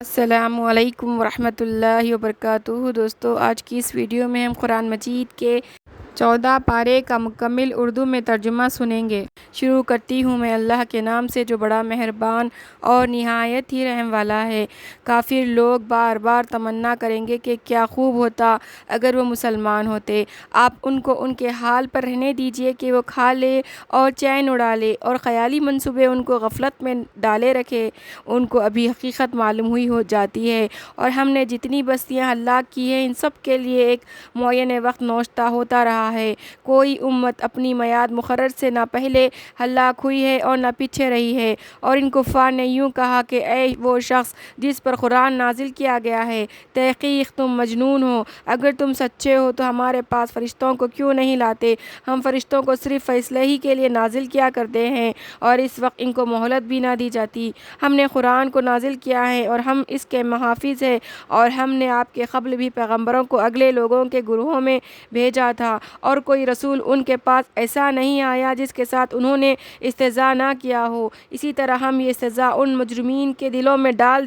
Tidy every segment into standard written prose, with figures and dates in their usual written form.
السلام علیکم ورحمۃ اللہ وبرکاتہ۔ دوستو، آج کی اس ویڈیو میں ہم قرآن مجید کے 14 پارے کا مکمل اردو میں ترجمہ سنیں گے۔ شروع کرتی ہوں میں اللہ کے نام سے جو بڑا مہربان اور نہایت ہی رحم والا ہے۔ کافر لوگ بار بار تمنا کریں گے کہ کیا خوب ہوتا اگر وہ مسلمان ہوتے۔ آپ ان کو ان کے حال پر رہنے دیجئے کہ وہ کھا لے اور چین اڑا لے اور خیالی منصوبے ان کو غفلت میں ڈالے رکھے۔ ان کو ابھی حقیقت معلوم ہوئی ہو جاتی ہے اور ہم نے جتنی بستیاں ہلاک کی ہیں ان سب کے لیے ایک معین وقت نوشتہ ہوتا رہا ہے۔ کوئی امت اپنی میعاد مقرر سے نہ پہلے ہلاک ہوئی ہے اور نہ پیچھے رہی ہے۔ اور ان کفار نے یوں کہا کہ اے وہ شخص جس پر قرآن نازل کیا گیا ہے، تحقیق تم مجنون ہو۔ اگر تم سچے ہو تو ہمارے پاس فرشتوں کو کیوں نہیں لاتے؟ ہم فرشتوں کو صرف فیصلے ہی کے لیے نازل کیا کرتے ہیں اور اس وقت ان کو مہلت بھی نہ دی جاتی۔ ہم نے قرآن کو نازل کیا ہے اور ہم اس کے محافظ ہیں، اور ہم نے آپ کے قبل بھی پیغمبروں کو اگلے لوگوں کے گروہوں میں بھیجا تھا، اور کوئی رسول ان کے پاس ایسا نہیں آیا جس کے ساتھ انہوں نے استہزاء نہ کیا ہو۔ اسی طرح ہم یہ سزا ان مجرمین کے دلوں میں ڈال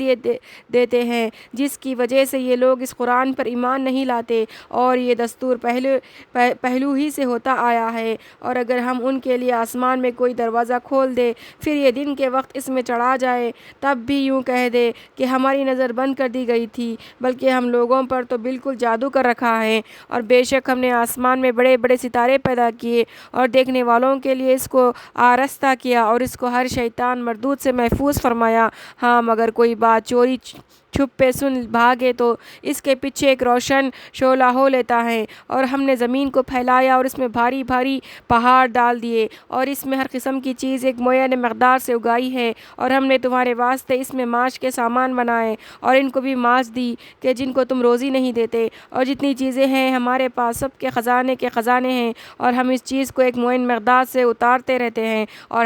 دیتے ہیں جس کی وجہ سے یہ لوگ اس قرآن پر ایمان نہیں لاتے، اور یہ دستور پہلو ہی سے ہوتا آیا ہے۔ اور اگر ہم ان کے لیے آسمان میں کوئی دروازہ کھول دے پھر یہ دن کے وقت اس میں چڑھا جائے، تب بھی یوں کہہ دے کہ ہماری نظر بند کر دی گئی تھی، بلکہ ہم لوگوں پر تو بالکل جادو کر رکھا ہے۔ اور بے شک ہم نے آسمان میں بڑے بڑے ستارے پیدا کیے اور دیکھنے والوں کے لیے اس کو آراستہ کیا اور اس کو ہر شیطان مردود سے محفوظ فرمایا۔ ہاں، مگر کوئی بات چوری چھپے سن بھاگے تو اس کے پیچھے ایک روشن شعلہ ہو لیتا ہے۔ اور ہم نے زمین کو پھیلایا اور اس میں بھاری بھاری پہاڑ ڈال دیے، اور اس میں ہر قسم کی چیز ایک معین مقدار سے اگائی ہے۔ اور ہم نے تمہارے واسطے اس میں معاش کے سامان بنائے اور ان کو بھی معاش دی کہ جن کو تم روزی نہیں دیتے۔ اور جتنی چیزیں ہیں ہمارے پاس سب کے خزانے ہیں، اور ہم اس چیز کو ایک معین مقدار سے اتارتے رہتے ہیں، اور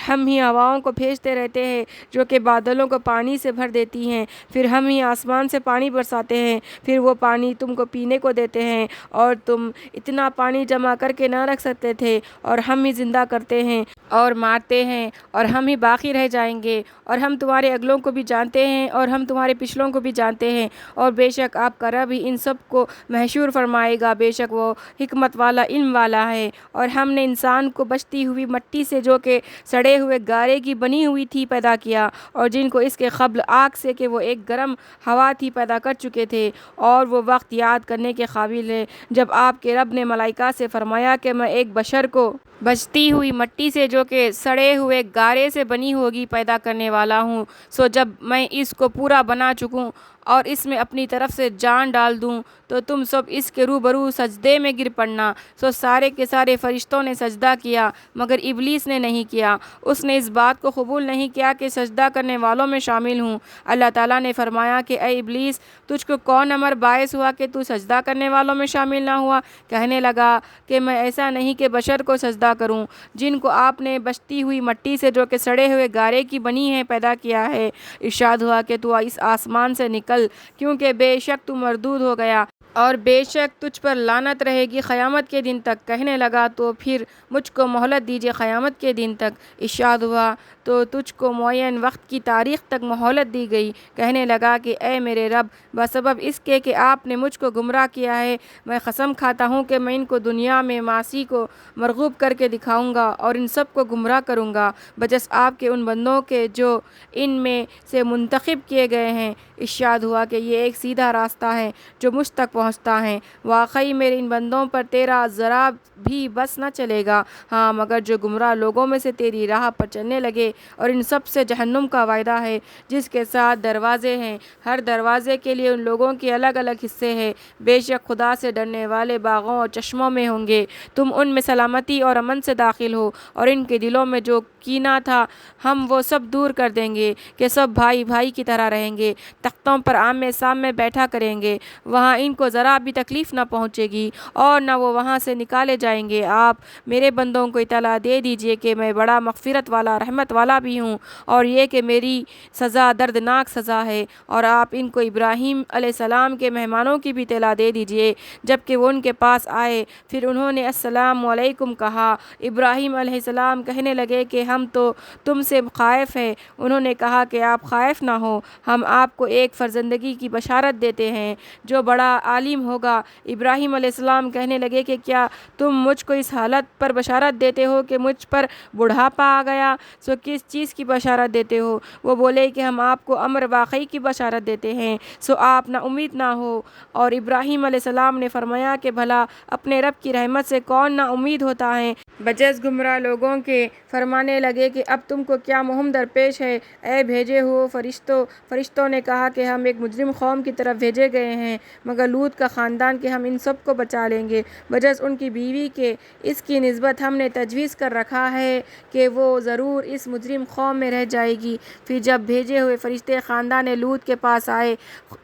ہم ہی ہواؤں کو بھیجتے رہتے ہیں جو کہ بادلوں کو پانی سے بھر دیتی ہیں۔ پھر ہم ہی آسمان سے پانی برساتے ہیں، پھر وہ پانی تم کو پینے کو دیتے ہیں، اور تم اتنا پانی جمع کر کے نہ رکھ سکتے تھے۔ اور ہم ہی زندہ کرتے ہیں اور مارتے ہیں، اور ہم ہی باقی رہ جائیں گے۔ اور ہم تمہارے اگلوں کو بھی جانتے ہیں اور ہم تمہارے پچھلوں کو بھی جانتے ہیں، اور بے شک آپ کا رب ہی ان سب کو محشور فرمائے گا۔ بے شک وہ حکمت والا، علم والا ہے۔ اور ہم نے انسان کو بچتی ہوئی مٹی سے جو کہ سڑے ہوئے گارے کی بنی ہوئی تھی پیدا کیا، اور جن کو اس کے قبل آگ سے کہ وہ ایک گرم ہوا تھی پیدا کر چکے تھے۔ اور وہ وقت یاد کرنے کے قابل ہے جب آپ کے رب نے ملائکہ سے فرمایا کہ میں ایک بشر کو بچتی ہوئی مٹی سے جو کہ سڑے ہوئے گارے سے بنی ہوگی پیدا کرنے والا ہوں۔ سو جب میں اس کو پورا بنا چکوں اور اس میں اپنی طرف سے جان ڈال دوں تو تم سب اس کے روبرو سجدے میں گر پڑنا۔ سو سارے کے سارے فرشتوں نے سجدہ کیا مگر ابلیس نے نہیں کیا۔ اس نے اس بات کو قبول نہیں کیا کہ سجدہ کرنے والوں میں شامل ہوں۔ اللہ تعالیٰ نے فرمایا کہ اے ابلیس، تجھ کو کون امر باعث ہوا کہ تو سجدہ کرنے والوں میں شامل نہ ہوا؟ کہنے لگا کہ میں ایسا نہیں کہ بشر کو سجدہ کروں جن کو آپ نے بچتی ہوئی مٹی سے جو کہ سڑے ہوئے گارے کی بنی ہے پیدا کیا ہے۔ ارشاد ہوا کہ تو اس آسمان سے نکل، کیونکہ بے شک تو مردود ہو گیا اور بے شک تجھ پر لعنت رہے گی قیامت کے دن تک۔ کہنے لگا تو پھر مجھ کو مہلت دیجیے قیامت کے دن تک۔ ارشاد ہوا تو تجھ کو معین وقت کی تاریخ تک مہلت دی گئی۔ کہنے لگا کہ اے میرے رب، بسبب اس کے کہ آپ نے مجھ کو گمراہ کیا ہے، میں قسم کھاتا ہوں کہ میں ان کو دنیا میں معاصی کو مرغوب کر کے دکھاؤں گا اور ان سب کو گمراہ کروں گا بجس آپ کے ان بندوں کے جو ان میں سے منتخب کیے گئے ہیں۔ ارشاد ہوا کہ یہ ایک سیدھا راستہ ہے جو مجھ تک پہنچتا ہے۔ واقعی میرے ان بندوں پر تیرا ذرا بھی بس نہ چلے گا، ہاں مگر جو گمراہ لوگوں میں سے تیری راہ پر چلنے لگے۔ اور ان سب سے جہنم کا وعدہ ہے جس کے ساتھ دروازے ہیں، ہر دروازے کے لیے ان لوگوں کے الگ الگ حصے ہیں۔ بے شک خدا سے ڈرنے والے باغوں اور چشموں میں ہوں گے، تم ان میں سلامتی اور امن سے داخل ہو، اور ان کے دلوں میں جو کینہ تھا ہم وہ سب دور کر دیں گے کہ سب بھائی بھائی کی طرح رہیں گے، تختوں پر آمنے سامنے بیٹھا کریں گے، وہاں ان کو ذرا بھی تکلیف نہ پہنچے گی اور نہ وہ وہاں سے نکالے جائیں گے۔ آپ میرے بندوں کو اطلاع دے دیجئے کہ میں بڑا مغفرت والا رحمت والا بھی ہوں، اور یہ کہ میری سزا دردناک سزا ہے۔ اور آپ ان کو ابراہیم علیہ السلام کے مہمانوں کی بھی اطلاع دے دیجئے جب کہ وہ ان کے پاس آئے، پھر انہوں نے السلام علیکم کہا۔ ابراہیم علیہ السلام کہنے لگے کہ ہم تو تم سے خائف ہیں۔ انہوں نے کہا کہ آپ خائف نہ ہو، ہم آپ کو ایک فرزندگی کی بشارت دیتے ہیں جو بڑا عالم ہوگا۔ ابراہیم علیہ السلام کہنے لگے کہ کیا تم مجھ کو اس حالت پر بشارت دیتے ہو کہ مجھ پر بڑھاپا آ گیا؟ سو کس چیز کی بشارت دیتے ہو؟ وہ بولے کہ ہم آپ کو امر واقعی کی بشارت دیتے ہیں، سو آپ نا امید نہ ہو۔ اور ابراہیم علیہ السلام نے فرمایا کہ بھلا اپنے رب کی رحمت سے کون نا امید ہوتا ہے بجز گمراہ لوگوں کے۔ فرمانے لگے کہ اب تم کو کیا مہم درپیش ہے اے بھیجے ہوئے فرشتوں؟ فرشتوں نے کہا کہ ہم ایک مجرم قوم کی طرف بھیجے گئے ہیں، مگر لوط کا خاندان کہ ہم ان سب کو بچا لیں گے بجز ان کی بیوی کے۔ اس کی نسبت ہم نے تجویز کر رکھا ہے کہ وہ ضرور اس مجرم قوم میں رہ جائے گی۔ پھر جب بھیجے ہوئے فرشتے خاندان لوط کے پاس آئے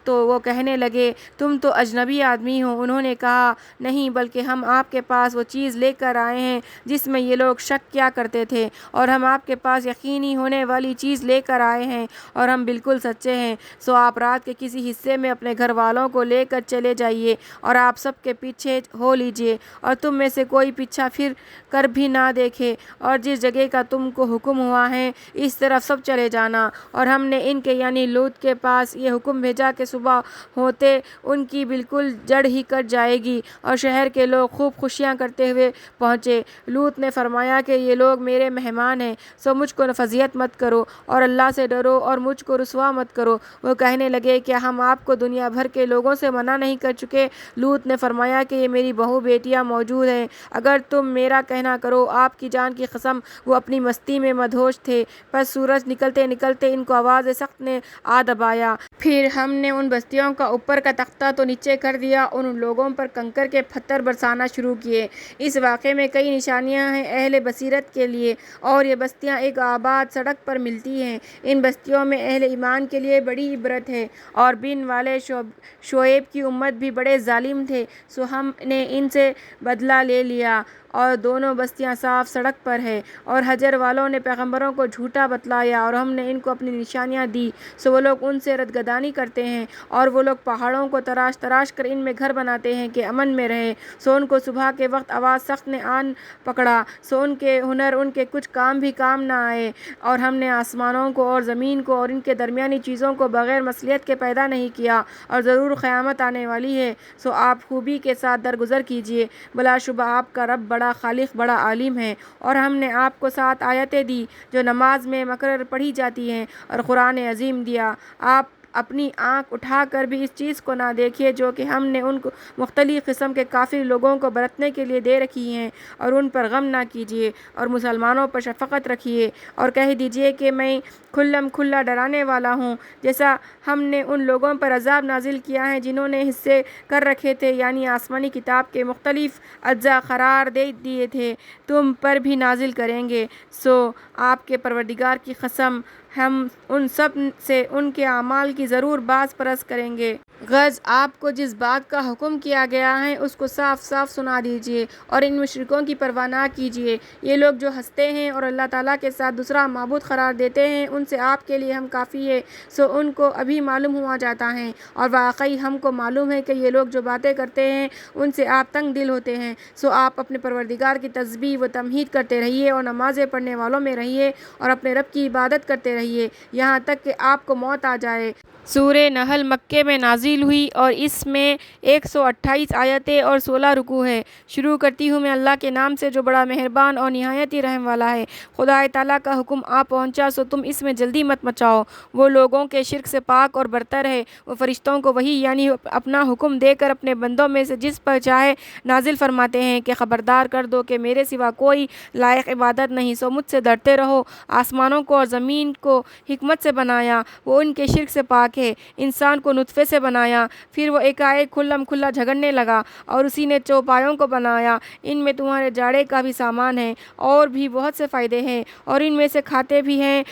تو وہ کہنے لگے تم تو اجنبی آدمی ہو۔ انہوں نے کہا نہیں، بلکہ ہم آپ کے پاس وہ چیز لے کر آئے ہیں جس میں یہ لوگ شک کیا کرتے تھے، اور ہم آپ کے پاس یقینی ہونے والی چیز لے کر آئے ہیں، اور ہم بالکل سچے ہیں۔ سو آپ رات کے کسی حصے میں اپنے گھر والوں کو لے کر چلے جائیے اور آپ سب کے پیچھے ہو لیجیے، اور تم میں سے کوئی پیچھا پھر کر بھی نہ دیکھے، اور جس جگہ کا تم کو حکم ہوا ہے اس طرف سب چلے جانا۔ اور ہم نے ان کے یعنی لوط کے پاس یہ حکم بھیجا کہ صبح ہوتے ان کی بالکل جڑ ہی کٹ جائے گی، اور شہر کے لوگ خوب خوشیاں کرتے ہوئے پہنچے۔ لوط نے فرمایا کہ یہ لوگ میرے مہمان ہیں، سو مجھ کو فضیحت مت کرو اور اللہ سے ڈرو اور مجھ کو رسوا مت کرو۔ وہ کہنے لگے کیا ہم آپ کو دنیا بھر کے لوگوں سے منع نہیں کر چکے؟ لوط نے فرمایا کہ یہ میری بہو بیٹیاں موجود ہیں، اگر تم میرا کہنا کرو۔ آپ کی جان کی قسم وہ اپنی مستی میں مدہوش تھے۔ پس سورج نکلتے نکلتے ان کو آواز سخت نے آ دبایا۔ پھر ہم نے ان بستیوں کا اوپر کا تختہ تو نیچے کر دیا، ان لوگوں پر کنکر کے پتھر برسانا شروع کیے۔ اس واقعے میں کئی نشانیاں ہیں اہل بصیرت کے لیے، اور یہ بستیاں ایک آباد سڑک پر ملتی ہیں۔ ان بستیوں میں اہل ایمان کے لیے بڑی عبرت ہے۔ اور بن والے شعیب کی امت بھی بڑے ظالم تھے، سو ہم نے ان سے بدلہ لے لیا، اور دونوں بستیاں صاف سڑک پر ہے۔ اور حجر والوں نے پیغمبروں کو جھوٹا بتلایا، اور ہم نے ان کو اپنی نشانیاں دی، سو وہ لوگ ان سے ردگدانی کرتے ہیں، اور وہ لوگ پہاڑوں کو تراش تراش کر ان میں گھر بناتے ہیں کہ امن میں رہیں۔ سو ان کو صبح کے وقت آواز سخت نے آن پکڑا، سو ان کے ہنر ان کے کچھ کام بھی کام نہ آئے۔ اور ہم نے آسمانوں کو اور زمین کو اور ان کے درمیانی چیزوں کو بغیر مصلحت کے پیدا نہیں کیا، اور ضرور قیامت آنے والی ہے، سو آپ خوبی کے ساتھ درگزر کیجیے۔ بلا شبہ آپ کا رب بڑا خالق بڑا عالم ہے۔ اور ہم نے آپ کو 7 آیتیں دی جو نماز میں مقرر پڑھی جاتی ہیں، اور قرآن عظیم دیا۔ آپ اپنی آنکھ اٹھا کر بھی اس چیز کو نہ دیکھیے جو کہ ہم نے ان کو مختلف قسم کے کافر لوگوں کو برتنے کے لیے دے رکھی ہیں، اور ان پر غم نہ کیجیے، اور مسلمانوں پر شفقت رکھیے، اور کہہ دیجیے کہ میں کھلم کھلا ڈرانے والا ہوں، جیسا ہم نے ان لوگوں پر عذاب نازل کیا ہے جنہوں نے حصے کر رکھے تھے، یعنی آسمانی کتاب کے مختلف اجزاء قرار دے دیے تھے، تم پر بھی نازل کریں گے۔ سو آپ کے پروردگار کی قسم ہم ان سب سے ان کے اعمال کی ضرور باز پرس کریں گے۔ غرض آپ کو جس بات کا حکم کیا گیا ہے اس کو صاف صاف سنا دیجیے، اور ان مشرکوں کی پرواہ نہ کیجیے۔ یہ لوگ جو ہنستے ہیں اور اللہ تعالیٰ کے ساتھ دوسرا معبود قرار دیتے ہیں، ان سے آپ کے لیے ہم کافی ہے، سو ان کو ابھی معلوم ہوا جاتا ہے، اور واقعی ہم کو معلوم ہے کہ یہ لوگ جو باتیں کرتے ہیں ان سے آپ تنگ دل ہوتے ہیں۔ سو آپ اپنے پروردگار کی تسبیح و تمجید کرتے رہیے، اور نمازیں پڑھنے والوں میں رہیے، اور اپنے رب کی عبادت کرتے رہیے یہاں تک کہ آپ کو موت آ جائے۔ سورہ نحل مکے میں نازل ہوئی، اور اس میں 128 آیتیں اور 16 رکوع ہے۔ شروع کرتی ہوں میں اللہ کے نام سے جو بڑا مہربان اور نہایت ہی رحم والا ہے۔ خدا تعالیٰ کا حکم آ پہنچا، سو تم اس میں جلدی مت مچاؤ۔ وہ لوگوں کے شرک سے پاک اور برتر ہے۔ وہ فرشتوں کو وحی یعنی اپنا حکم دے کر اپنے بندوں میں سے جس پر چاہے نازل فرماتے ہیں کہ خبردار کر دو کہ میرے سوا کوئی لائق عبادت نہیں، سو مجھ سے ڈرتے رہو۔ آسمانوں کو اور زمین کو حکمت سے بنایا، وہ ان کے شرک سے پاک ہے۔ انسان کو نطفے سے بنایا، پھر وہ ایک کھلم کھلا جھگڑنے لگا، اور اسی نے چوپایوں کو بنایا۔ ان میں تمہارے جاڑے کا بھی سامان ہے، اور بھی بہت سے فائدے ہیں، اور ان میں سے کھاتے بھی ہیں،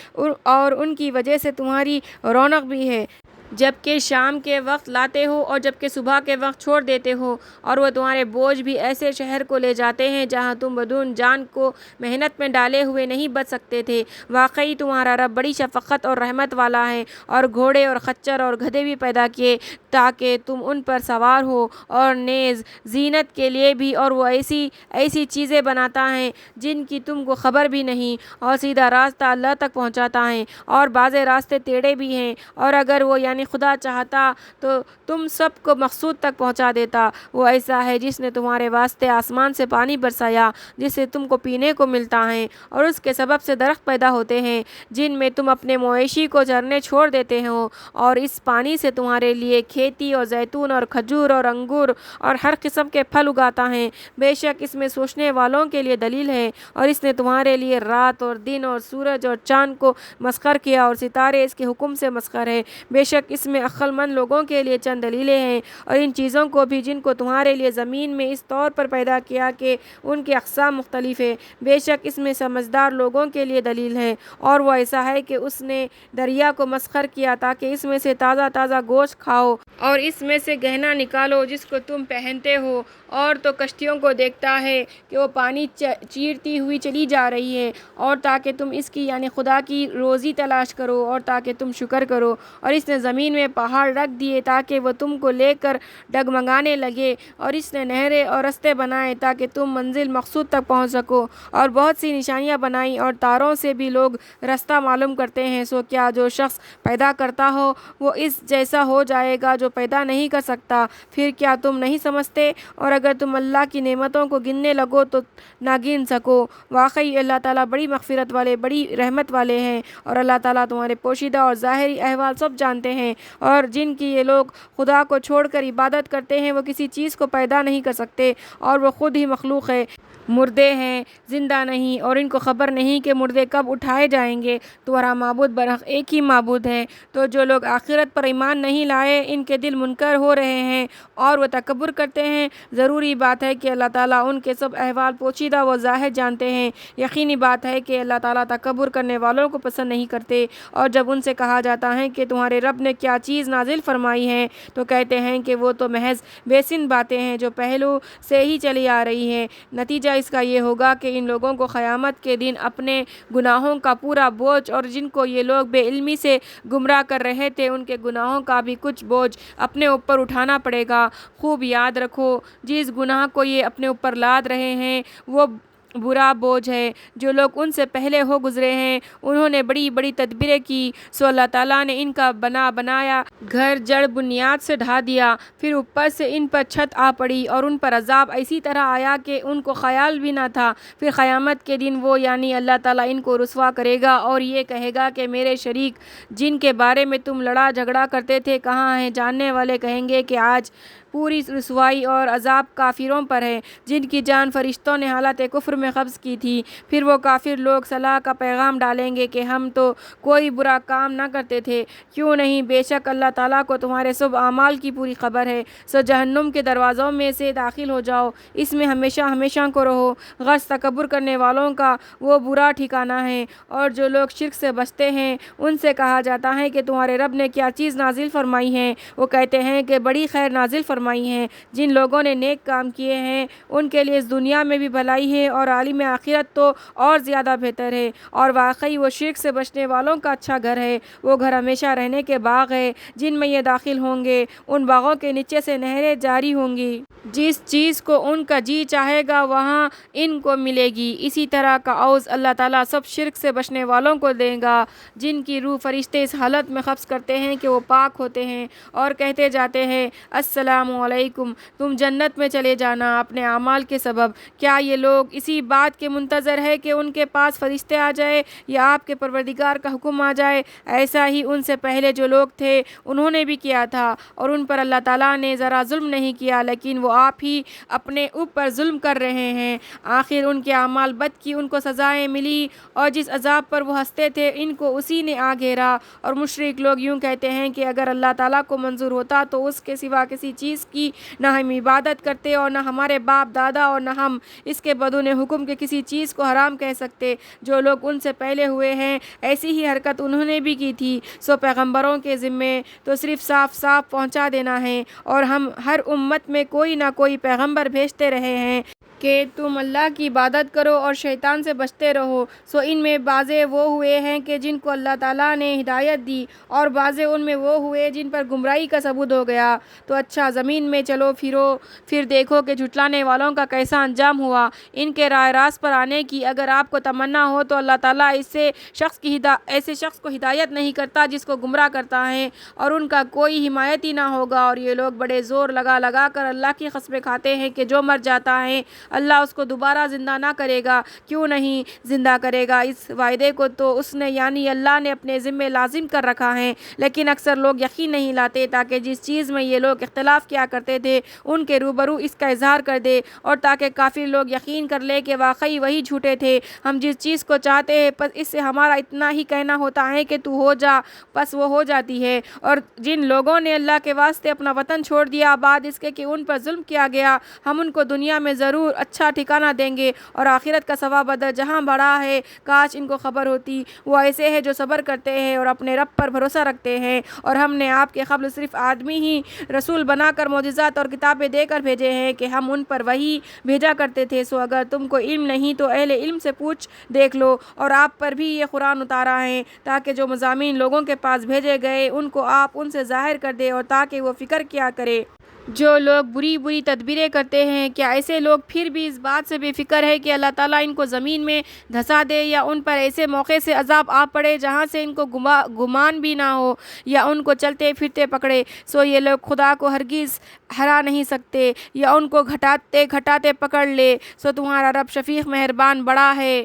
اور ان کی وجہ سے تمہاری رونق بھی ہے۔ جبکہ شام کے وقت لاتے ہو اور جبکہ صبح کے وقت چھوڑ دیتے ہو، اور وہ تمہارے بوجھ بھی ایسے شہر کو لے جاتے ہیں جہاں تم بدون جان کو محنت میں ڈالے ہوئے نہیں بچ سکتے تھے۔ واقعی تمہارا رب بڑی شفقت اور رحمت والا ہے، اور گھوڑے اور خچر اور گدھے بھی پیدا کیے تاکہ تم ان پر سوار ہو، اور نیز زینت کے لیے بھی، اور وہ ایسی چیزیں بناتا ہے جن کی تم کو خبر بھی نہیں، اور سیدھا راستہ اللہ تک پہنچاتا ہے، اور بعض راستے ٹیڑھے بھی ہیں، اور اگر وہ یعنی خدا چاہتا تو تم سب کو مقصود تک پہنچا دیتا۔ وہ ایسا ہے جس نے تمہارے واسطے آسمان سے پانی برسایا جس سے تم کو پینے کو ملتا ہے، اور اس کے سبب سے درخت پیدا ہوتے ہیں جن میں تم اپنے مویشی کو چرنے چھوڑ دیتے ہو، اور اس پانی سے تمہارے لیے کھیتی اور زیتون اور کھجور اور انگور اور ہر قسم کے پھل اگاتا ہے۔ بے شک اس میں سوچنے والوں کے لیے دلیل ہے، اور اس نے تمہارے لیے رات اور دن اور سورج اور چاند کو مسخر کیا، اور ستارے اس کے حکم سے مسخر ہے۔ بے شک اس میں عقل مند لوگوں کے لیے چند دلیلیں ہیں، اور ان چیزوں کو بھی جن کو تمہارے لیے زمین میں اس طور پر پیدا کیا کہ ان کے اقسام مختلف ہیں۔ بے شک اس میں سمجھدار لوگوں کے لیے دلیل ہے، اور وہ ایسا ہے کہ اس نے دریا کو مسخر کیا تاکہ اس میں سے تازہ تازہ گوشت کھاؤ، اور اس میں سے گہنا نکالو جس کو تم پہنتے ہو، اور تو کشتیوں کو دیکھتا ہے کہ وہ پانی چیرتی ہوئی چلی جا رہی ہے، اور تاکہ تم اس کی یعنی خدا کی روزی تلاش کرو، اور تاکہ تم شکر کرو۔ اور اس نے زمین میں پہاڑ رکھ دیے تاکہ وہ تم کو لے کر ڈگمگانے لگے، اور اس نے نہریں اور رستے بنائے تاکہ تم منزل مقصود تک پہنچ سکو، اور بہت سی نشانیاں بنائیں، اور تاروں سے بھی لوگ رستہ معلوم کرتے ہیں۔ سو کیا جو شخص پیدا کرتا ہو وہ اس جیسا ہو جائے گا جو پیدا نہیں کر سکتا؟ پھر کیا تم نہیں سمجھتے؟ اور اگر تم اللہ کی نعمتوں کو گننے لگو تو نہ گن سکو۔ واقعی اللہ تعالیٰ بڑی مغفرت والے، بڑی رحمت والے ہیں، اور اللہ تعالیٰ تمہارے پوشیدہ اور ظاہری احوال سب جانتے ہیں۔ اور جن کی یہ لوگ خدا کو چھوڑ کر عبادت کرتے ہیں وہ کسی چیز کو پیدا نہیں کر سکتے، اور وہ خود ہی مخلوق ہے، مردے ہیں، زندہ نہیں، اور ان کو خبر نہیں کہ مردے کب اٹھائے جائیں گے۔ تمہارا معبود برحق ایک ہی معبود ہے۔ تو جو لوگ آخرت پر ایمان نہیں لائے ان کے دل منکر ہو رہے ہیں اور وہ تکبر کرتے ہیں۔ ضروری بات ہے کہ اللہ تعالیٰ ان کے سب احوال پوشیدہ و ظاہر جانتے ہیں۔ یقینی بات ہے کہ اللہ تعالیٰ تکبر کرنے والوں کو پسند نہیں کرتے۔ اور جب ان سے کہا جاتا ہے کہ تمہارے رب نے کیا چیز نازل فرمائی ہے تو کہتے ہیں کہ وہ تو محض بے سن باتیں ہیں جو پہلو سے ہی چلی آ رہی ہیں۔ نتیجہ اس کا یہ ہوگا کہ ان لوگوں کو قیامت کے دن اپنے گناہوں کا پورا بوجھ، اور جن کو یہ لوگ بے علمی سے گمراہ کر رہے تھے ان کے گناہوں کا بھی کچھ بوجھ اپنے اوپر اٹھانا پڑے گا۔ خوب یاد رکھو جس گناہ کو یہ اپنے اوپر لاد رہے ہیں وہ برا بوجھ ہے جو لوگ ان سے پہلے ہو گزرے ہیں، انہوں نے بڑی بڑی تدبیریں کی، سو اللہ تعالیٰ نے ان کا بنایا گھر جڑ بنیاد سے ڈھا دیا، پھر اوپر سے ان پر چھت آ پڑی، اور ان پر عذاب ایسی طرح آیا کہ ان کو خیال بھی نہ تھا۔ پھر قیامت کے دن وہ یعنی اللہ تعالیٰ ان کو رسوا کرے گا اور یہ کہے گا کہ میرے شریک جن کے بارے میں تم لڑا جھگڑا کرتے تھے کہاں ہیں؟ جاننے والے کہیں گے کہ آج پوری رسوائی اور عذاب کافروں پر ہے جن کی جان فرشتوں نے حالت کفر میں قبض کی تھی۔ پھر وہ کافر لوگ صلاح کا پیغام ڈالیں گے کہ ہم تو کوئی برا کام نہ کرتے تھے، کیوں نہیں؟ بے شک اللہ تعالیٰ کو تمہارے سب اعمال کی پوری خبر ہے۔ سو جہنم کے دروازوں میں سے داخل ہو جاؤ، اس میں ہمیشہ ہمیشہ کو رہو، غرض تکبر کرنے والوں کا وہ برا ٹھکانہ ہے۔ اور جو لوگ شرک سے بچتے ہیں ان سے کہا جاتا ہے کہ تمہارے رب نے کیا چیز نازل فرمائی ہے؟ وہ کہتے ہیں کہ بڑی خیر نازل فرمائی ہے۔ جن لوگوں نے نیک کام کیے ہیں ان کے لیے اس دنیا میں بھی بھلائی ہے اور عالم آخرت تو اور زیادہ بہتر ہے۔ اور واقعی وہ شرک سے بچنے والوں کا اچھا گھر ہے، وہ گھر ہمیشہ رہنے کے باغ ہے جن میں یہ داخل ہوں گے، ان باغوں کے نیچے سے نہریں جاری ہوں گی، جس چیز کو ان کا جی چاہے گا وہاں ان کو ملے گی۔ اسی طرح کا عوض اللہ تعالیٰ سب شرک سے بچنے والوں کو دے گا جن کی روح فرشتے اس حالت میں قبض کرتے ہیں کہ وہ پاک ہوتے ہیں اور کہتے جاتے ہیں السلام علیکم، تم جنت میں چلے جانا اپنے اعمال کے سبب۔ کیا یہ لوگ اسی بات کے منتظر ہے کہ ان کے پاس فرشتے آ جائے یا آپ کے پروردگار کا حکم آ جائے؟ ایسا ہی ان سے پہلے جو لوگ تھے انہوں نے بھی کیا تھا، اور ان پر اللہ تعالیٰ نے ذرا ظلم نہیں کیا، لیکن وہ وہ آپ ہی اپنے اوپر ظلم کر رہے ہیں۔ آخر ان کے اعمال بد کی ان کو سزائیں ملی اور جس عذاب پر وہ ہنستے تھے ان کو اسی نے آ گھیرا۔ اور مشرک لوگ یوں کہتے ہیں کہ اگر اللہ تعالیٰ کو منظور ہوتا تو اس کے سوا کسی چیز کی نہ ہم عبادت کرتے اور نہ ہمارے باپ دادا اور نہ ہم اس کے بدون حکم کے کسی چیز کو حرام کہہ سکتے۔ جو لوگ ان سے پہلے ہوئے ہیں ایسی ہی حرکت انہوں نے بھی کی تھی۔ سو پیغمبروں کے ذمے تو صرف صاف صاف پہنچا دینا ہے، اور ہم ہر امت میں کوئی نہ کوئی پیغمبر بھیجتے رہے ہیں کہ تم اللہ کی عبادت کرو اور شیطان سے بچتے رہو۔ سو ان میں بعضے وہ ہوئے ہیں کہ جن کو اللہ تعالیٰ نے ہدایت دی، اور بعضے ان میں وہ ہوئے جن پر گمراہی کا ثبوت ہو گیا۔ تو اچھا زمین میں چلو پھرو، پھر دیکھو کہ جھٹلانے والوں کا کیسا انجام ہوا۔ ان کے راہ راست پر آنے کی اگر آپ کو تمنا ہو تو اللہ تعالیٰ ایسے شخص کو ہدایت نہیں کرتا جس کو گمراہ کرتا ہے، اور ان کا کوئی حمایتی نہ ہوگا۔ اور یہ لوگ بڑے زور لگا لگا کر اللہ کی قسمیں کھاتے ہیں کہ جو مر جاتا ہے اللہ اس کو دوبارہ زندہ نہ کرے گا۔ کیوں نہیں زندہ کرے گا؟ اس وعدے کو تو اس نے یعنی اللہ نے اپنے ذمے لازم کر رکھا ہے، لیکن اکثر لوگ یقین نہیں لاتے، تاکہ جس چیز میں یہ لوگ اختلاف کیا کرتے تھے ان کے روبرو اس کا اظہار کر دے، اور تاکہ کافر لوگ یقین کر لے کہ واقعی وہی جھوٹے تھے۔ ہم جس چیز کو چاہتے ہیں بس اس سے ہمارا اتنا ہی کہنا ہوتا ہے کہ تو ہو جا، بس وہ ہو جاتی ہے۔ اور جن لوگوں نے اللہ کے واسطے اپنا وطن چھوڑ دیا بعد اس کے کہ ان پر ظلم کیا گیا، ہم ان کو دنیا میں ضرور اچھا ٹھکانہ دیں گے، اور آخرت کا ثواب ادھر جہاں بڑا ہے۔ کاش ان کو خبر ہوتی۔ وہ ایسے ہیں جو صبر کرتے ہیں اور اپنے رب پر بھروسہ رکھتے ہیں، اور ہم نے آپ کے قبل صرف آدمی ہی رسول بنا کر معجزات اور کتابیں دے کر بھیجے ہیں کہ ہم ان پر وحی بھیجا کرتے تھے۔ سو اگر تم کو علم نہیں تو اہل علم سے پوچھ دیکھ لو، اور آپ پر بھی یہ قرآن اتارا ہے تاکہ جو مضامین لوگوں کے پاس بھیجے گئے ان کو آپ ان سے ظاہر کر دے، اور تاکہ وہ فکر کیا کرے۔ جو لوگ بری تدبیریں کرتے ہیں، کیا ایسے لوگ پھر بھی اس بات سے بے فکر ہے کہ اللہ تعالیٰ ان کو زمین میں دھسا دے، یا ان پر ایسے موقع سے عذاب آ پڑے جہاں سے ان کو گمان بھی نہ ہو، یا ان کو چلتے پھرتے پکڑے؟ سو یہ لوگ خدا کو ہرگز ہرا نہیں سکتے، یا ان کو گھٹاتے پکڑ لے۔ سو تمہارا رب شفیق مہربان بڑا ہے۔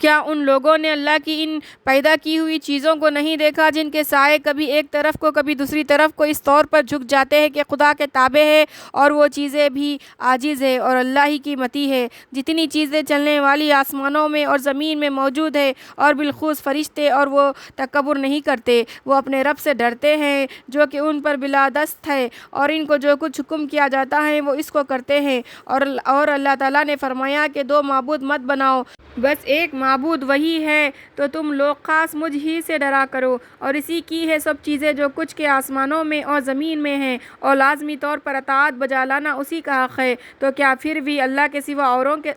کیا ان لوگوں نے اللہ کی ان پیدا کی ہوئی چیزوں کو نہیں دیکھا جن کے سائے کبھی ایک طرف کو کبھی دوسری طرف کو اس طور پر جھک جاتے ہیں کہ خدا کے تابع ہے، اور وہ چیزیں بھی عاجز ہے اور اللہ ہی کی متی ہے؟ جتنی چیزیں چلنے والی آسمانوں میں اور زمین میں موجود ہے، اور بالخصوص فرشتے، اور وہ تکبر نہیں کرتے، وہ اپنے رب سے ڈرتے ہیں جو کہ ان پر بلا دست ہے، اور ان کو جو کچھ حکم کیا جاتا ہے وہ اس کو کرتے ہیں۔ اور اللہ تعالیٰ نے فرمایا کہ دو معبود مت بناؤ، بس ایک معبود وہی ہے، تو تم لوگ خاص مجھ ہی سے ڈرا کرو، اور اسی کی ہے سب چیزیں جو کچھ کے آسمانوں میں اور زمین میں ہیں، اور لازمی طور پر اطاعت بجا لانا اسی کا حق ہے۔ تو کیا پھر بھی اللہ کے سوا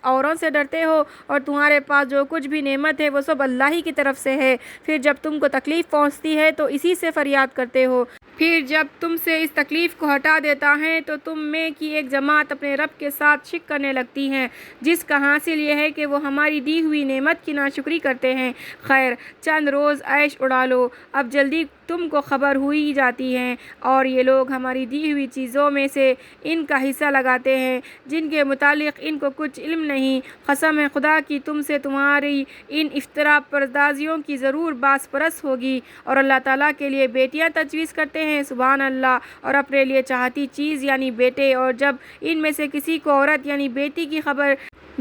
اوروں سے ڈرتے ہو؟ اور تمہارے پاس جو کچھ بھی نعمت ہے وہ سب اللہ ہی کی طرف سے ہے۔ پھر جب تم کو تکلیف پہنچتی ہے تو اسی سے فریاد کرتے ہو، پھر جب تم سے اس تکلیف کو ہٹا دیتا ہے تو تم میں کی ایک جماعت اپنے رب کے ساتھ شرک کرنے لگتی ہے، جس کا حاصل یہ ہے کہ وہ ہماری دی ہوئی نعمت کی ناشکری کرتے ہیں۔ خیر، چند روز عیش اڑا لو، اب جلدی تم کو خبر ہوئی جاتی ہے۔ اور یہ لوگ ہماری دی ہوئی چیزوں میں سے ان کا حصہ لگاتے ہیں جن کے متعلق ان کو کچھ علم نہیں۔ قسم ہے خدا کی تم سے تمہاری ان افطرا پردازیوں کی ضرور باس پرس ہوگی، اور اللہ تعالیٰ کے لیے بیٹیاں تجویز کرتے ہیں، سبحان اللہ، اور اپنے لیے چاہتی چیز یعنی بیٹے۔ اور جب ان میں سے کسی کو عورت یعنی بیٹی کی خبر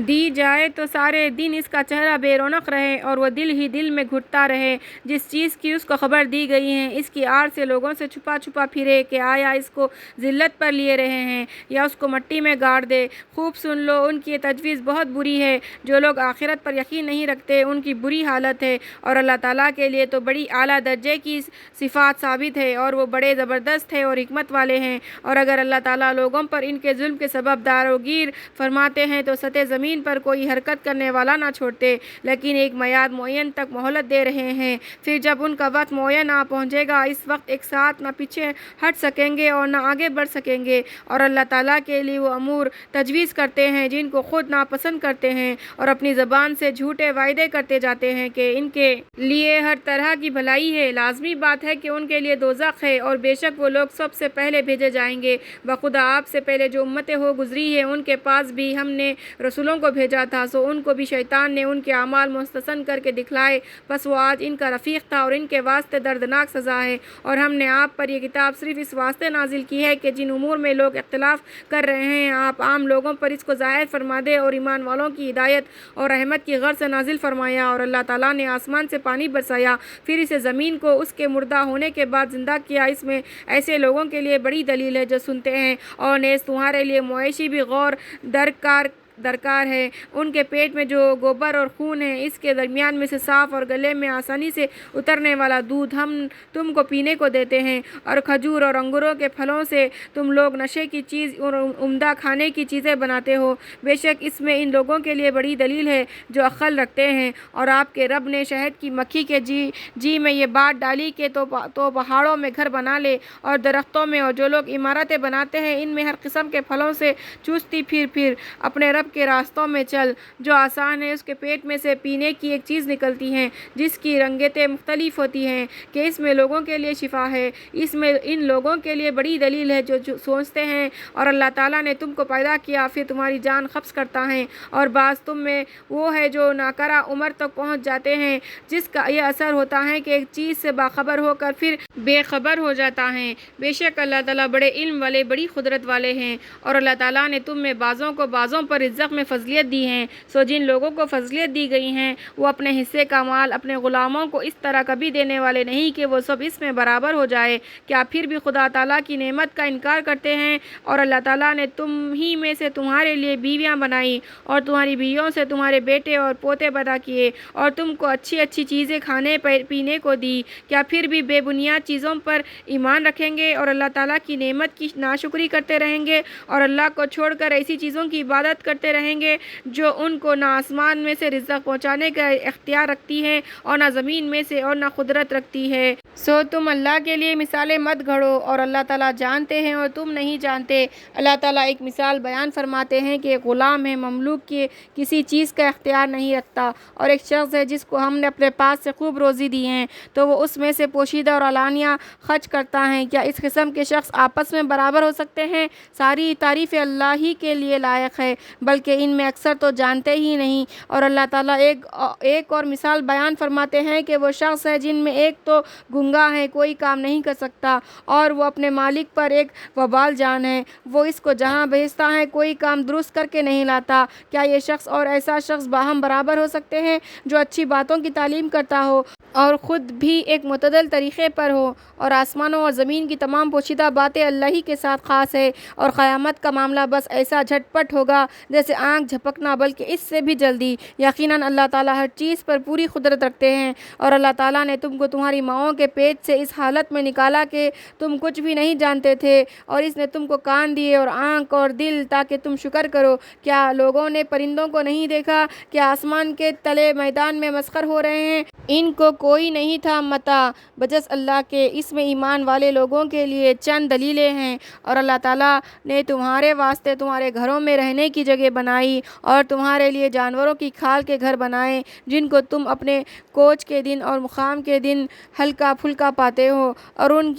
دی جائے تو سارے دن اس کا چہرہ بے رونق رہے، اور وہ دل ہی دل میں گھٹتا رہے جس چیز کی اس کو خبر دی گئی ہے۔ اس کی آڑ سے لوگوں سے چھپا چھپا پھرے کہ آیا اس کو ذلت پر لیے رہے ہیں یا اس کو مٹی میں گاڑ دے۔ خوب سن لو، ان کی یہ تجویز بہت بری ہے۔ جو لوگ آخرت پر یقین نہیں رکھتے ان کی بری حالت ہے، اور اللہ تعالیٰ کے لیے تو بڑی اعلیٰ درجے کی صفات ثابت ہے، اور وہ بڑے زبردست ہیں اور حکمت والے ہیں۔ اور اگر اللہ تعالیٰ لوگوں پر ان کے ظلم کے سبب داروگیر فرماتے ہیں تو سطح زمین پر کوئی حرکت کرنے والا نہ چھوڑتے، لیکن ایک میعاد معین تک مہلت دے رہے ہیں۔ پھر جب ان کا وقت معین آ پہنچے گا اس وقت ایک ساتھ نہ پیچھے ہٹ سکیں گے اور نہ آگے بڑھ سکیں گے۔ اور اللہ تعالیٰ کے لیے وہ امور تجویز کرتے ہیں جن کو خود ناپسند کرتے ہیں، اور اپنی زبان سے جھوٹے وعدے کرتے جاتے ہیں کہ ان کے لیے ہر طرح کی بھلائی ہے۔ لازمی بات ہے کہ ان کے لیے دوزخ ہے، اور بے شک وہ لوگ سب سے پہلے بھیجے جائیں گے۔ بخدا آپ سے پہلے جو امتیں ہو گزری ہیں ان کے پاس بھی ہم نے رسولوں رسولوں کو بھیجا تھا، سو ان کو بھی شیطان نے ان کے اعمال مستحسن کر کے دکھلائے، بس وہ آج ان کا رفیق تھا اور ان کے واسطے دردناک سزا ہے۔ اور ہم نے آپ پر یہ کتاب صرف اس واسطے نازل کی ہے کہ جن امور میں لوگ اختلاف کر رہے ہیں آپ عام لوگوں پر اس کو ظاہر فرما دے، اور ایمان والوں کی ہدایت اور رحمت کی غرض سے نازل فرمایا۔ اور اللہ تعالیٰ نے آسمان سے پانی برسایا، پھر اسے زمین کو اس کے مردہ ہونے کے بعد زندہ کیا، اس میں ایسے لوگوں کے لیے بڑی دلیل ہے جو سنتے ہیں، اور نیز تمہارے لیے مویشی بھی غور درکار ہے۔ ان کے پیٹ میں جو گوبر اور خون ہے، اس کے درمیان میں سے صاف اور گلے میں آسانی سے اترنے والا دودھ ہم تم کو پینے کو دیتے ہیں، اور کھجور اور انگوروں کے پھلوں سے تم لوگ نشے کی چیز اور عمدہ کھانے کی چیزیں بناتے ہو۔ بے شک اس میں ان لوگوں کے لیے بڑی دلیل ہے جو عقل رکھتے ہیں۔ اور آپ کے رب نے شہد کی مکھی کے جی میں یہ بات ڈالی کہ تو پہاڑوں میں گھر بنا لے اور درختوں میں، اور جو لوگ عمارتیں بناتے ہیں ان میں ہر قسم کے پھلوں سے چوستی پھر اپنے رب کے راستوں میں چل، جو آسان ہے۔ اس کے پیٹ میں سے پینے کی ایک چیز نکلتی ہے جس کی رنگتیں مختلف ہوتی ہیں کہ اس میں لوگوں کے لیے شفا ہے۔ اس میں ان لوگوں کے لیے بڑی دلیل ہے جو سوچتے ہیں۔ اور اللہ تعالیٰ نے تم کو پیدا کیا، پھر تمہاری جان قبض کرتا ہے، اور بعض تم میں وہ ہے جو ناکرہ عمر تک پہنچ جاتے ہیں، جس کا یہ اثر ہوتا ہے کہ ایک چیز سے باخبر ہو کر پھر بے خبر ہو جاتا ہے۔ بے شک اللہ تعالیٰ بڑے علم والے، بڑی قدرت والے ہیں۔ اور اللہ تعالیٰ نے تم میں بعضوں کو بعضوں پر رزق میں فضیلت دی ہے، سو جن لوگوں کو فضیلت دی گئی ہیں وہ اپنے حصے کا مال اپنے غلاموں کو اس طرح کبھی دینے والے نہیں کہ وہ سب اس میں برابر ہو جائے۔ کیا پھر بھی خدا تعالیٰ کی نعمت کا انکار کرتے ہیں؟ اور اللہ تعالیٰ نے تم ہی میں سے تمہارے لیے بیویاں بنائی، اور تمہاری بیویوں سے تمہارے بیٹے اور پوتے پیدا کیے، اور تم کو اچھی اچھی چیزیں کھانے پینے کو دی۔ کیا پھر بھی بے بنیاد چیزوں پر ایمان رکھیں گے اور اللہ تعالیٰ کی نعمت کی ناشکری کرتے رہیں گے، اور اللہ کو چھوڑ کر ایسی چیزوں کی عبادت کرتے رہیں گے جو ان کو نہ آسمان میں سے رزق پہنچانے کا اختیار رکھتی ہے اور نہ زمین میں سے، اور نہ قدرت رکھتی ہے؟ سو تم اللہ کے لیے مثالیں مت گھڑو، اور اللہ تعالیٰ جانتے ہیں اور تم نہیں جانتے۔ اللہ تعالیٰ ایک مثال بیان فرماتے ہیں کہ ایک غلام ہے، مملوک کی کسی چیز کا اختیار نہیں رکھتا، اور ایک شخص ہے جس کو ہم نے اپنے پاس سے خوب روزی دی ہے تو وہ اس میں سے پوشیدہ اور علانیہ خرچ کرتا ہے۔ کیا اس قسم کے شخص آپس میں برابر ہو سکتے ہیں؟ ساری تعریف اللہ ہی کے لیے لائق ہے، بلکہ ان میں اکثر تو جانتے ہی نہیں۔ اور اللہ تعالیٰ ایک اور مثال بیان فرماتے ہیں کہ وہ شخص ہے جن میں ایک تو گنگا ہے، کوئی کام نہیں کر سکتا، اور وہ اپنے مالک پر ایک وبال جان ہے، وہ اس کو جہاں بھیجتا ہے کوئی کام درست کر کے نہیں لاتا۔ کیا یہ شخص اور ایسا شخص باہم برابر ہو سکتے ہیں جو اچھی باتوں کی تعلیم کرتا ہو اور خود بھی ایک معتدل طریقے پر ہو؟ اور آسمانوں اور زمین کی تمام پوشیدہ باتیں اللہ ہی کے ساتھ خاص ہے، اور قیامت کا معاملہ بس ایسا جھٹ پٹ ہوگا جیسے آنکھ جھپکنا، بلکہ اس سے بھی جلدی۔ یقیناً اللہ تعالیٰ ہر چیز پر پوری قدرت رکھتے ہیں۔ اور اللہ تعالیٰ نے تم کو تمہاری ماؤں کے پیٹ سے اس حالت میں نکالا کہ تم کچھ بھی نہیں جانتے تھے، اور اس نے تم کو کان دیے اور آنکھ اور دل تاکہ تم شکر کرو۔ کیا لوگوں نے پرندوں کو نہیں دیکھا کہ آسمان کے تلے میدان میں مسخر ہو رہے ہیں؟ ان کو کوئی نہیں تھا متا بجز اللہ کے۔ اس میں ایمان والے لوگوں کے لیے چند دلیلیں ہیں۔ اور اللہ تعالیٰ نے تمہارے واسطے تمہارے گھروں میں رہنے کی جگہ بنائی، اور تمہارے لیے جانوروں کی کھال کے گھر بنائے جن کو تم اپنے کوچ کے دن اور مقام کے دن ہلکا پھلکا پاتے ہو، اور ان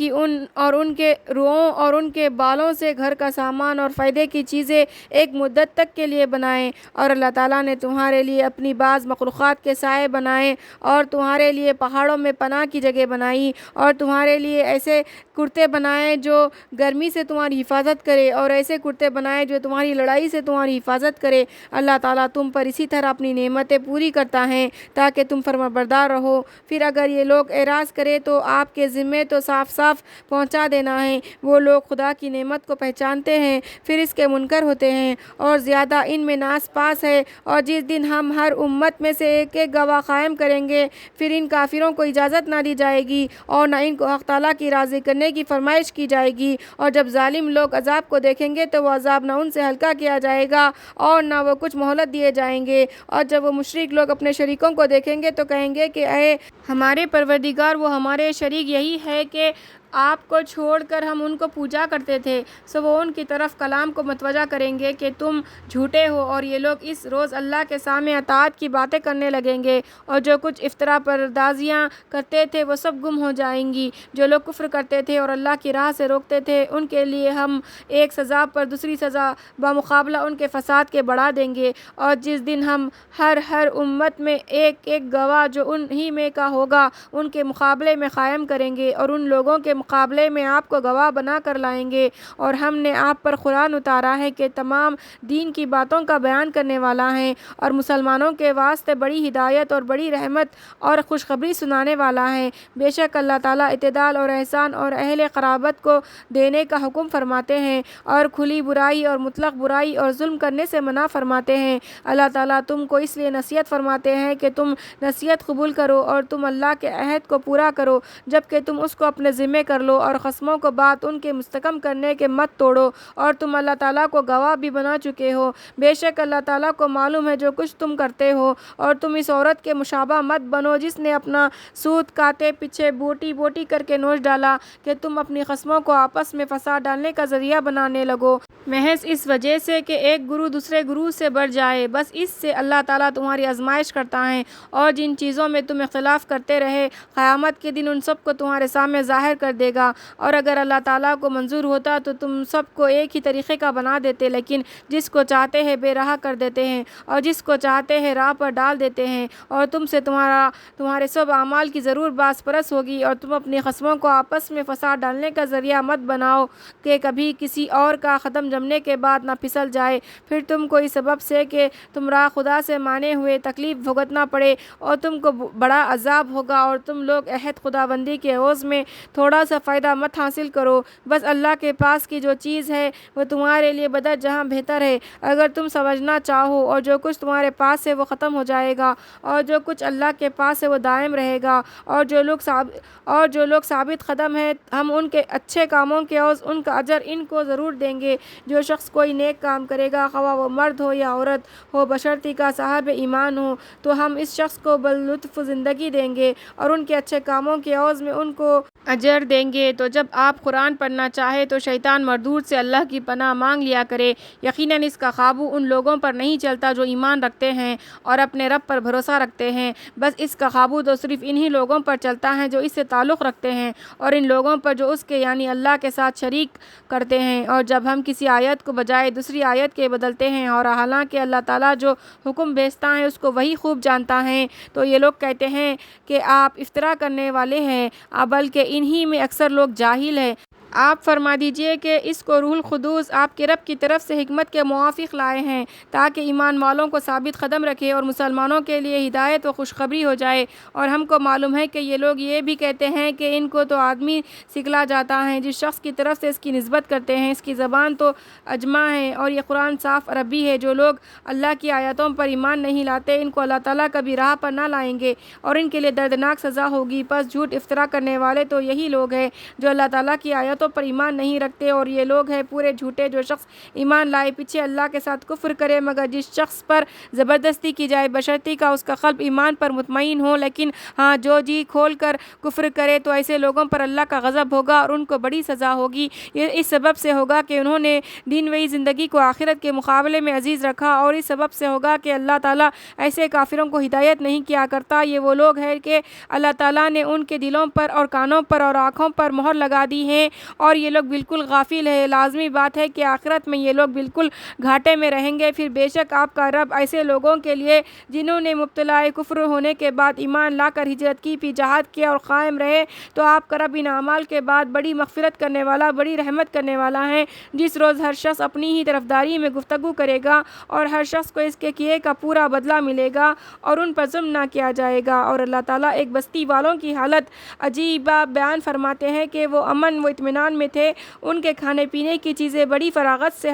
کے روؤں اور ان کے بالوں سے گھر کا سامان اور فائدے کی چیزیں ایک مدت تک کے لیے بنائیں۔ اور اللہ تعالیٰ نے تمہارے لیے اپنی بعض مخلوقات کے سائے بنائے، اور تمہارے لیے پہاڑوں میں پناہ کی جگہ بنائی، اور تمہارے لیے ایسے کرتے بنائے جو گرمی سے تمہاری حفاظت کرے، اور ایسے کرتے بنائے جو تمہاری لڑائی سے تمہاری حفاظت کرے۔ اللہ تعالیٰ تم پر اسی طرح اپنی نعمتیں پوری کرتا ہے تاکہ تم فرمانبردار رہو۔ پھر اگر یہ لوگ اعراض کرے تو آپ کے ذمے تو صاف صاف پہنچا دینا ہے۔ وہ لوگ خدا کی نعمت کو پہچانتے ہیں پھر اس کے منکر ہوتے ہیں، اور زیادہ ان میں ناس پاس ہے۔ اور جس دن ہم ہر امت میں سے ایک ایک گواہ قائم کریں گے، پھر ان کافروں کو اجازت نہ دی جائے گی اور نہ ان کو حق تعالیٰ کی راضی کرنے کی فرمائش کی جائے گی۔ اور جب ظالم لوگ عذاب کو دیکھیں گے تو وہ عذاب نہ ان سے ہلکا کیا جائے گا اور نہ وہ کچھ مہلت دیے جائیں گے۔ اور جب وہ مشرک لوگ اپنے شریکوں کو دیکھیں گے تو کہیں گے کہ اے ہمارے پروردگار، وہ ہمارے شریک یہی ہے کہ آپ کو چھوڑ کر ہم ان کو پوجا کرتے تھے، سو وہ ان کی طرف کلام کو متوجہ کریں گے کہ تم جھوٹے ہو، اور یہ لوگ اس روز اللہ کے سامنے اطاعت کی باتیں کرنے لگیں گے، اور جو کچھ افطرا پردازیاں کرتے تھے وہ سب گم ہو جائیں گی۔ جو لوگ کفر کرتے تھے اور اللہ کی راہ سے روکتے تھے ان کے لیے ہم ایک سزا پر دوسری سزا بمقابلہ ان کے فساد کے بڑھا دیں گے، اور جس دن ہم ہر امت میں ایک ایک گواہ جو انہی میں کا ہوگا ان کے مقابلے میں قائم کریں گے، اور ان لوگوں کے مقابلے میں آپ کو گواہ بنا کر لائیں گے۔ اور ہم نے آپ پر قرآن اتارا ہے کہ تمام دین کی باتوں کا بیان کرنے والا ہے، اور مسلمانوں کے واسطے بڑی ہدایت اور بڑی رحمت اور خوشخبری سنانے والا ہے۔ بے شک اللہ تعالیٰ اعتدال اور احسان اور اہل قرابت کو دینے کا حکم فرماتے ہیں، اور کھلی برائی اور مطلق برائی اور ظلم کرنے سے منع فرماتے ہیں۔ اللہ تعالیٰ تم کو اس لیے نصیحت فرماتے ہیں کہ تم نصیحت قبول کرو اور تم اللہ کے عہد کو پورا کرو جبکہ تم اس کو اپنے ذمے کر لو، اور خصموں کو بات ان کے مستحکم کرنے کے مت توڑو، اور تم اللہ تعالیٰ کو گواہ بھی بنا چکے ہو۔ بے شک اللہ تعالیٰ کو معلوم ہے جو کچھ تم کرتے ہو، اور تم اس عورت کے مشابہ مت بنو جس نے اپنا سود کاتے پیچھے بوٹی بوٹی کر کے نوچ ڈالا، کہ تم اپنی خصموں کو آپس میں فساد ڈالنے کا ذریعہ بنانے لگو، محض اس وجہ سے کہ ایک گروہ دوسرے گروہ سے بڑھ جائے۔ بس اس سے اللہ تعالیٰ تمہاری آزمائش کرتا ہے، اور جن چیزوں میں تم اختلاف کرتے رہے قیامت کے دن ان سب کو تمہارے سامنے ظاہر کر دے گا، اور اگر اللہ تعالیٰ کو منظور ہوتا تو تم سب کو ایک ہی طریقے کا بنا دیتے، لیکن جس کو چاہتے ہیں بے راہ کر دیتے ہیں، اور جس کو چاہتے ہیں راہ پر ڈال دیتے ہیں، اور تم سے تمہارے سب اعمال کی ضرور باس پرس ہوگی، اور تم اپنی خصموں کو آپس میں فساد ڈالنے کا ذریعہ مت بناؤ کہ کبھی کسی اور کا قدم جمنے کے بعد نہ پھسل جائے، پھر تم کو اس سبب سے کہ تم راہ خدا سے مانے ہوئے تکلیف بھگتنا پڑے، اور تم کو بڑا عذاب ہوگا، اور تم لوگ عہد خداوندی کے عوض میں تھوڑا سا فائدہ مت حاصل کرو۔ بس اللہ کے پاس کی جو چیز ہے وہ تمہارے لیے بدر جہاں بہتر ہے اگر تم سمجھنا چاہو، اور جو کچھ تمہارے پاس ہے وہ ختم ہو جائے گا، اور جو کچھ اللہ کے پاس ہے وہ دائم رہے گا، اور جو لوگ ثابت قدم ہیں ہم ان کے اچھے کاموں کے عوض ان کا اجر ان کو ضرور دیں گے۔ جو شخص کوئی نیک کام کرے گا خواہ وہ مرد ہو یا عورت ہو بشرطیکہ کا صاحب ایمان ہو، تو ہم اس شخص کو بلطف زندگی دیں گے، اور ان کے اچھے کاموں کے عوض میں ان کو اجر دیں گے۔ تو جب آپ قرآن پڑھنا چاہے تو شیطان مردود سے اللہ کی پناہ مانگ لیا کرے، یقیناً اس کا قابو ان لوگوں پر نہیں چلتا جو ایمان رکھتے ہیں اور اپنے رب پر بھروسہ رکھتے ہیں، بس اس کا قابو تو صرف انہی لوگوں پر چلتا ہے جو اس سے تعلق رکھتے ہیں، اور ان لوگوں پر جو اس کے یعنی اللہ کے ساتھ شریک کرتے ہیں۔ اور جب ہم کسی آیت کو بجائے دوسری آیت کے بدلتے ہیں، اور حالانکہ اللہ تعالیٰ جو حکم بھیجتا ہے اس کو وہی خوب جانتا ہے، تو یہ لوگ کہتے ہیں کہ آپ افطرا کرنے والے ہیں، بلکہ انہی میں اکثر لوگ جاہل ہیں۔ آپ فرما دیجئے کہ اس کو روح القدس آپ کے رب کی طرف سے حکمت کے موافق لائے ہیں تاکہ ایمان والوں کو ثابت قدم رکھے اور مسلمانوں کے لیے ہدایت و خوشخبری ہو جائے۔ اور ہم کو معلوم ہے کہ یہ لوگ یہ بھی کہتے ہیں کہ ان کو تو آدمی سکھلا جاتا ہے جس شخص کی طرف سے اس کی نسبت کرتے ہیں، اس کی زبان تو اجمہ ہے اور یہ قرآن صاف عربی ہے۔ جو لوگ اللہ کی آیتوں پر ایمان نہیں لاتے ان کو اللہ تعالیٰ کبھی راہ پر نہ لائیں گے اور ان کے لیے دردناک سزا ہوگی۔ پس جھوٹ افطرا کرنے والے تو یہی لوگ ہیں جو اللہ تعالیٰ کی آیتوں پر ایمان نہیں رکھتے، اور یہ لوگ ہیں پورے جھوٹے۔ جو شخص ایمان لائے پیچھے اللہ کے ساتھ کفر کرے، مگر جس شخص پر زبردستی کی جائے بشرطیکہ کا اس کا قلب ایمان پر مطمئن ہو، لیکن ہاں جو جی کھول کر کفر کرے تو ایسے لوگوں پر اللہ کا غضب ہوگا اور ان کو بڑی سزا ہوگی۔ یہ اس سبب سے ہوگا کہ انہوں نے دنیاوی زندگی کو آخرت کے مقابلے میں عزیز رکھا، اور اس سبب سے ہوگا کہ اللہ تعالیٰ ایسے کافروں کو ہدایت نہیں کیا کرتا۔ یہ وہ لوگ ہیں کہ اللہ تعالیٰ نے ان کے دلوں پر اور کانوں پر اور آنکھوں پر مہر لگا دی ہے، اور یہ لوگ بالکل غافل ہیں۔ لازمی بات ہے کہ آخرت میں یہ لوگ بالکل گھاٹے میں رہیں گے۔ پھر بے شک آپ کا رب ایسے لوگوں کے لیے جنہوں نے مبتلا کفر ہونے کے بعد ایمان لا کر ہجرت کی، پھر جہاد کیا اور قائم رہے، تو آپ کا رب ان اعمال کے بعد بڑی مغفرت کرنے والا، بڑی رحمت کرنے والا ہے، جس روز ہر شخص اپنی ہی طرفداری میں گفتگو کرے گا اور ہر شخص کو اس کے کیے کا پورا بدلہ ملے گا اور ان پر ظلم نہ کیا جائے گا۔ اور اللہ تعالیٰ ایک بستی والوں کی حالت عجیبہ بیان فرماتے ہیں کہ وہ امن و اطمینان میں تھے، ان کے کھانے پینے کی چیزیں بڑی فراغت سے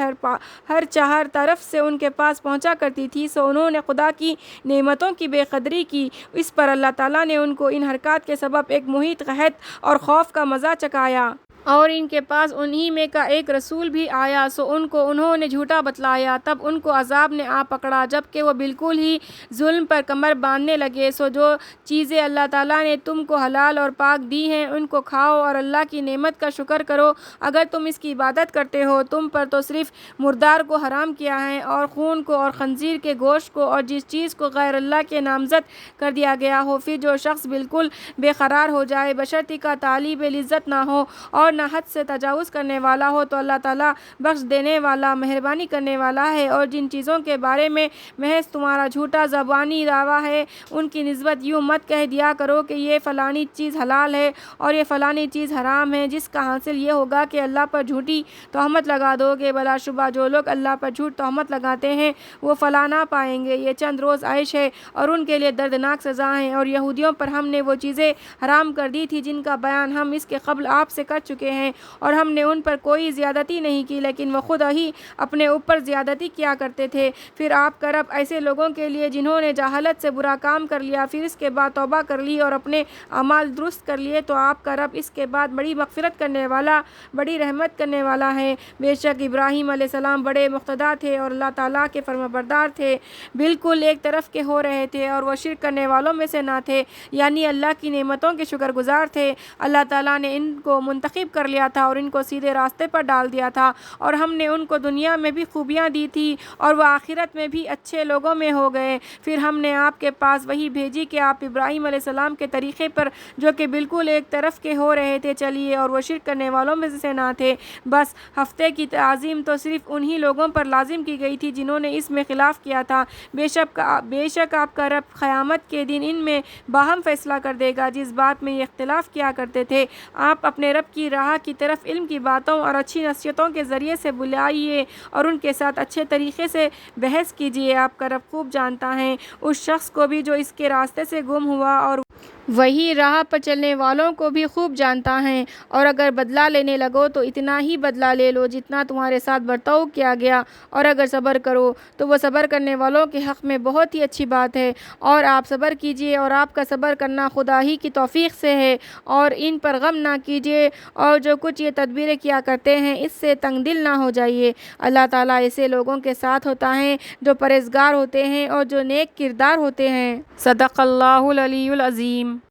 ہر چہر طرف سے ان کے پاس پہنچا کرتی تھی، سو انہوں نے خدا کی نعمتوں کی بے قدری کی۔ اس پر اللہ تعالیٰ نے ان کو ان حرکات کے سبب ایک محیط قحط اور خوف کا مزہ چکھایا۔ اور ان کے پاس انہی میں کا ایک رسول بھی آیا، سو انہوں نے جھوٹا بتلایا، تب ان کو عذاب نے آ پکڑا جبکہ وہ بالکل ہی ظلم پر کمر باندھنے لگے۔ سو جو چیزیں اللہ تعالیٰ نے تم کو حلال اور پاک دی ہیں ان کو کھاؤ اور اللہ کی نعمت کا شکر کرو اگر تم اس کی عبادت کرتے ہو۔ تم پر تو صرف مردار کو حرام کیا ہے اور خون کو اور خنزیر کے گوشت کو اور جس چیز کو غیر اللہ کے نامزد کر دیا گیا ہو۔ پھر جو شخص بالکل بے قرار ہو جائے بشرطیکہ کا طالب لذت نہ ہو اور نہ حد سے تجاوز کرنے والا ہو تو اللہ تعالیٰ بخش دینے والا مہربانی کرنے والا ہے۔ اور جن چیزوں کے بارے میں محض تمہارا جھوٹا زبانی دعویٰ ہے ان کی نسبت یوں مت کہہ دیا کرو کہ یہ فلانی چیز حلال ہے اور یہ فلانی چیز حرام ہے، جس کا حاصل یہ ہوگا کہ اللہ پر جھوٹی تہمت لگا دو گے۔ بلا شبہ جو لوگ اللہ پر جھوٹ تہمت لگاتے ہیں وہ فلاح نہ پائیں گے، یہ چند روز عیش ہے اور ان کے لیے دردناک سزا ہے۔ اور یہودیوں پر ہم نے وہ چیزیں حرام کر دی تھی جن کا بیان ہم اس کے قبل آپ سے کر چکے ہیں اور ہم نے ان پر کوئی زیادتی نہیں کی لیکن وہ خود ہی اپنے اوپر زیادتی کیا کرتے تھے۔ پھر آپ کا رب ایسے لوگوں کے لیے جنہوں نے جہالت سے برا کام کر لیا پھر اس کے بعد توبہ کر لی اور اپنے اعمال درست کر لیے تو آپ کا رب اس کے بعد بڑی مغفرت کرنے والا بڑی رحمت کرنے والا ہے۔ بے شک ابراہیم علیہ السلام بڑے مقتدی تھے اور اللہ تعالیٰ کے فرمانبردار تھے، بالکل ایک طرف کے ہو رہے تھے اور وہ شرک کرنے والوں میں سے نہ تھے، یعنی اللہ کی نعمتوں کے شکر گزار تھے۔ اللہ تعالیٰ نے ان کو منتخب کر لیا تھا اور ان کو سیدھے راستے پر ڈال دیا تھا اور ہم نے ان کو دنیا میں بھی خوبیاں دی تھی اور وہ آخرت میں بھی اچھے لوگوں میں ہو گئے۔ پھر ہم نے آپ کے پاس وحی بھیجی کہ آپ ابراہیم علیہ السلام کے طریقے پر جو کہ بالکل ایک طرف کے ہو رہے تھے چلیے اور وہ شرک کرنے والوں میں سے نہ تھے۔ بس ہفتے کی تعظیم تو صرف انہی لوگوں پر لازم کی گئی تھی جنہوں نے اس میں خلاف کیا تھا۔ بے شک آپ کا رب قیامت کے دن ان میں باہم فیصلہ کر دے گا جس بات میں یہ اختلاف کیا کرتے تھے۔ آپ اپنے رب کی راہ کی طرف علم کی باتوں اور اچھی نصیحتوں کے ذریعے سے بلائیے اور ان کے ساتھ اچھے طریقے سے بحث کیجیے۔ آپ کا رب خوب جانتا ہے اس شخص کو بھی جو اس کے راستے سے گم ہوا اور وہی راہ پر چلنے والوں کو بھی خوب جانتا ہے۔ اور اگر بدلہ لینے لگو تو اتنا ہی بدلہ لے لو جتنا تمہارے ساتھ برتاؤ کیا گیا اور اگر صبر کرو تو وہ صبر کرنے والوں کے حق میں بہت ہی اچھی بات ہے۔ اور آپ صبر کیجیے اور آپ کا صبر کرنا خدا ہی کی توفیق سے ہے اور ان پر غم نہ کیجیے اور جو کچھ یہ تدبیریں کیا کرتے ہیں اس سے تنگ دل نہ ہو جائیے۔ اللہ تعالیٰ ایسے لوگوں کے ساتھ ہوتا ہے جو پرہیزگار ہوتے ہیں اور جو نیک کردار ہوتے ہیں۔ صدق اللہ العلی العظیم۔